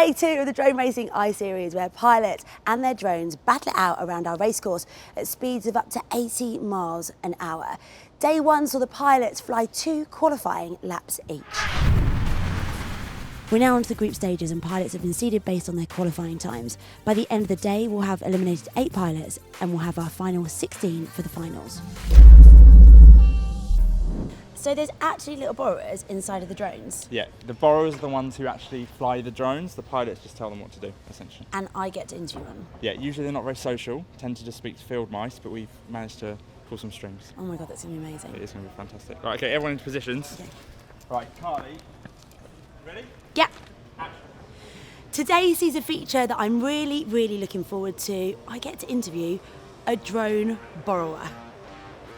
Day 2 of the Drone Racing I-Series, where pilots and their drones battle it out around our racecourse at speeds of up to 80 miles an hour. Day 1 saw the pilots fly 2 qualifying laps each. We're now on to the group stages, and pilots have been seeded based on their qualifying times. By the end of the day, we'll have eliminated 8 pilots and we'll have our final 16 for the finals. So there's actually little borrowers inside of the drones? Yeah, the borrowers are the ones who actually fly the drones. The pilots just tell them what to do, essentially. And I get to interview them? Yeah, usually they're not very social, tend to just speak to field mice, but we've managed to pull some strings. Oh my God, that's going to be amazing. It is going to be fantastic. Right, okay, everyone into positions. Okay. Right, Carly, ready? Yeah. Today sees a feature that I'm really looking forward to. I get to interview a drone borrower.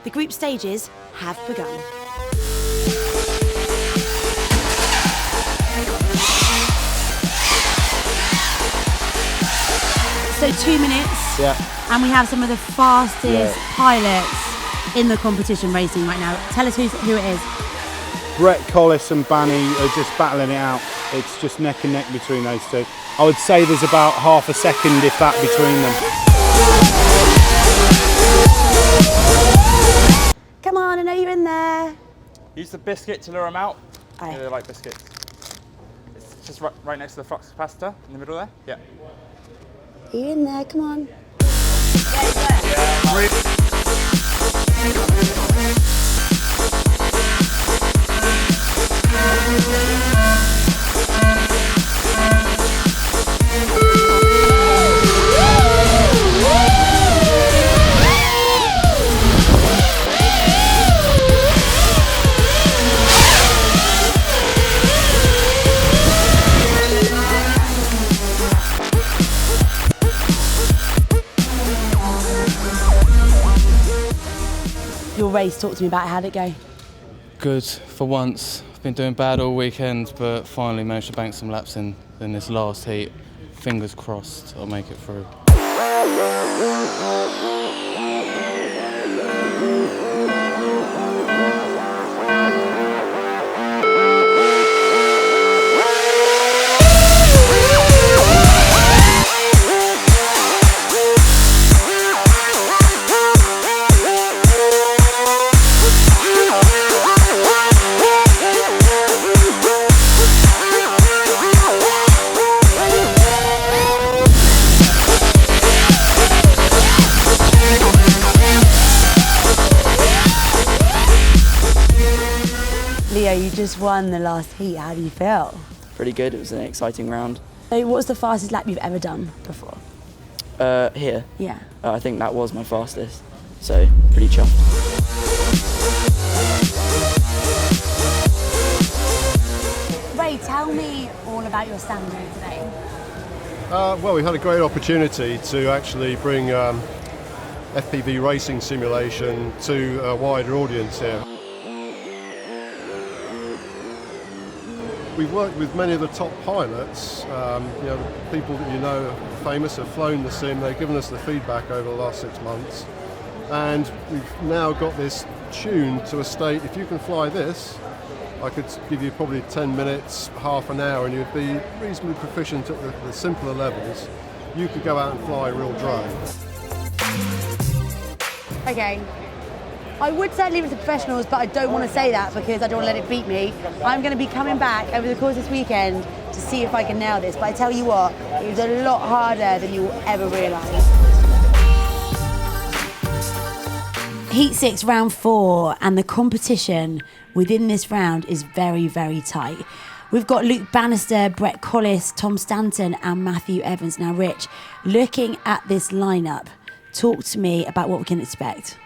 The group stages have begun. So 2 minutes, and we have some of the fastest pilots in the competition racing right now. Tell us who it is. Brett Collis and Banny are just battling it out. It's just neck and neck between those two. I would say there's about half a second, if that, between them. Come on, I know you're in there. Use the biscuit to lure them out. Aye. Yeah, they like biscuits. It's just right next to the flux capacitor in the middle there. Yeah. You're in there, come on. Your race, talk to me about it. How'd it go? Good for once. I've been doing bad all weekend, but finally managed to bank some laps in this last heat. Fingers crossed I'll make it through. Leo, you just won the last heat. How do you feel? Pretty good. It was an exciting round. So what's the fastest lap you've ever done before? Here, Yeah. I think that was my fastest, so pretty chuffed. Ray, tell me all about your stand today. Well, we had a great opportunity to actually bring FPV racing simulation to a wider audience here. We've worked with many of the top pilots, people that you know are famous, have flown the sim, they've given us the feedback over the last 6 months, and we've now got this tuned to a state, if you can fly this, I could give you probably 10 minutes, half an hour, and you'd be reasonably proficient at the simpler levels. You could go out and fly a real drone. Okay. I would say leave it to professionals, but I don't want to say that because I don't want to let it beat me. I'm going to be coming back over the course of this weekend to see if I can nail this. But I tell you what, it was a lot harder than you will ever realise. Heat 6, round 4, and the competition within this round is very tight. We've got Luke Bannister, Brett Collis, Tom Stanton, and Matthew Evans. Now, Rich, looking at this lineup, talk to me about what we can expect.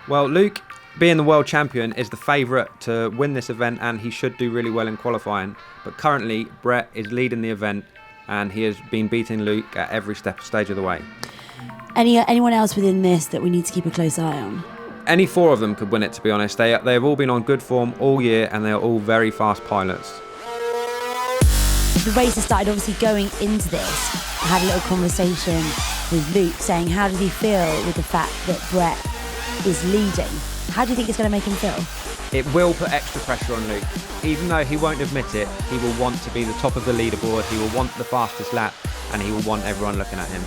Well, Luke, being the world champion, is the favourite to win this event, and he should do really well in qualifying. But currently, Brett is leading the event, and he has been beating Luke at every stage of the way. Anyone else within this that we need to keep a close eye on? Any 4 of them could win it, to be honest. They have all been on good form all year, and they are all very fast pilots. The race has started obviously going into this. I had a little conversation with Luke saying how does he feel with the fact that Brett is leading. How do you think it's going to make him feel? It will put extra pressure on Luke. Even though he won't admit it, he will want to be the top of the leaderboard, he will want the fastest lap, and he will want everyone looking at him.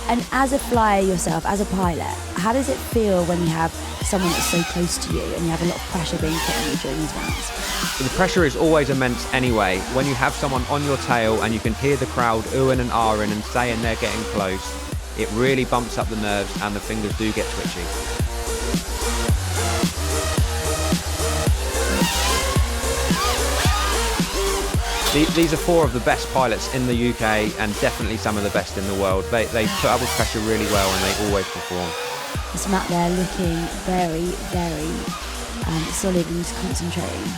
And as a flyer yourself, as a pilot, how does it feel when you have someone that's so close to you and you have a lot of pressure being put on you during these rounds? The pressure is always immense anyway. When you have someone on your tail and you can hear the crowd oohing and ahhing and saying they're getting close, it really bumps up the nerves and the fingers do get twitchy. These are 4 of the best pilots in the UK and definitely some of the best in the world. They put up with pressure really well and they always perform. It's Matt there looking very, very solid and concentrating.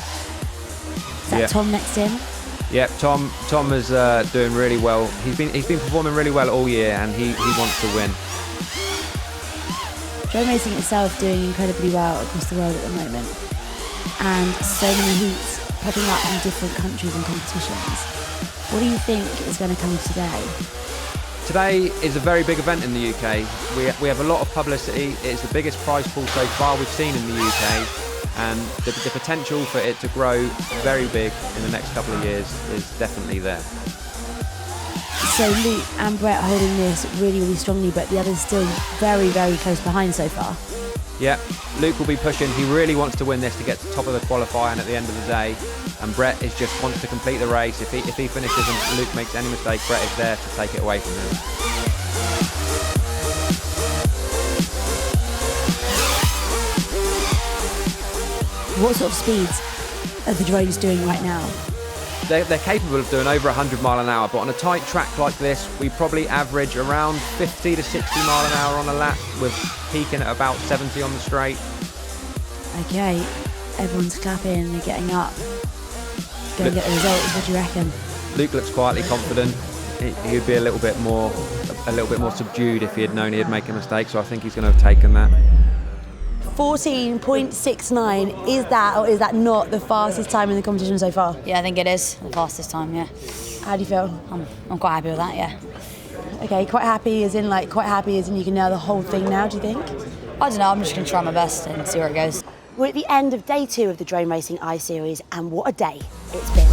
Is that Tom next in? Yeah, Tom is doing really well. He's been performing really well all year and he wants to win. Drone racing itself doing incredibly well across the world at the moment. And so many heats popping up in different countries and competitions. What do you think is going to come today? Today is a very big event in the UK. We have a lot of publicity. It's the biggest prize pool so far we've seen in the UK, and the potential for it to grow very big in the next couple of years is definitely there. So Luke and Brett holding this really, really strongly, but the others still very, very close behind so far. Yeah, Luke will be pushing. He really wants to win this to get to the top of the qualifying at the end of the day. And Brett just wants to complete the race. If he finishes and Luke makes any mistake, Brett is there to take it away from him. What sort of speeds are the drones doing right now? They're capable of doing over 100 mile an hour, but on a tight track like this, we probably average around 50 to 60 mile an hour on a lap, with peaking at about 70 on the straight. Okay, everyone's clapping and they're getting up. Go and get the results, what do you reckon? Luke looks quietly confident. He'd be a little bit more subdued if he had known he'd make a mistake, so I think he's going to have taken that. 14.69, is that or is that not the fastest time in the competition so far? Yeah, I think it is the fastest time, yeah. How do you feel? I'm quite happy with that, yeah. Okay, quite happy as in you can nail the whole thing now, do you think? I don't know, I'm just going to try my best and see where it goes. We're at the end of day 2 of the Drone Racing I-Series, and what a day it's been.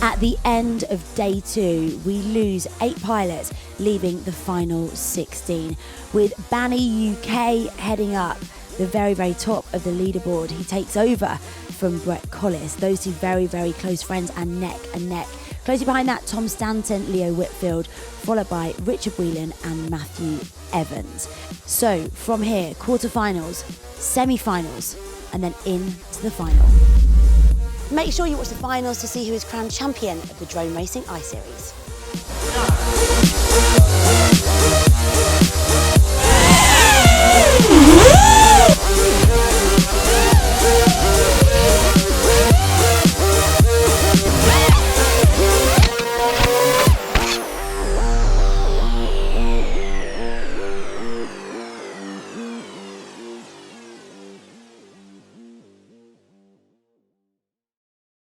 At the end of day 2, we lose 8 pilots, leaving the final 16, with Banny UK heading up the very, very top of the leaderboard. He takes over from Brett Collis. Those two very, very close friends and neck and neck. Closely behind that, Tom Stanton, Leo Whitfield, followed by Richard Whelan and Matthew Evans. So from here, quarterfinals, semi-finals, and then into the final. Make sure you watch the finals to see who is crowned champion of the Drone Racing I-Series.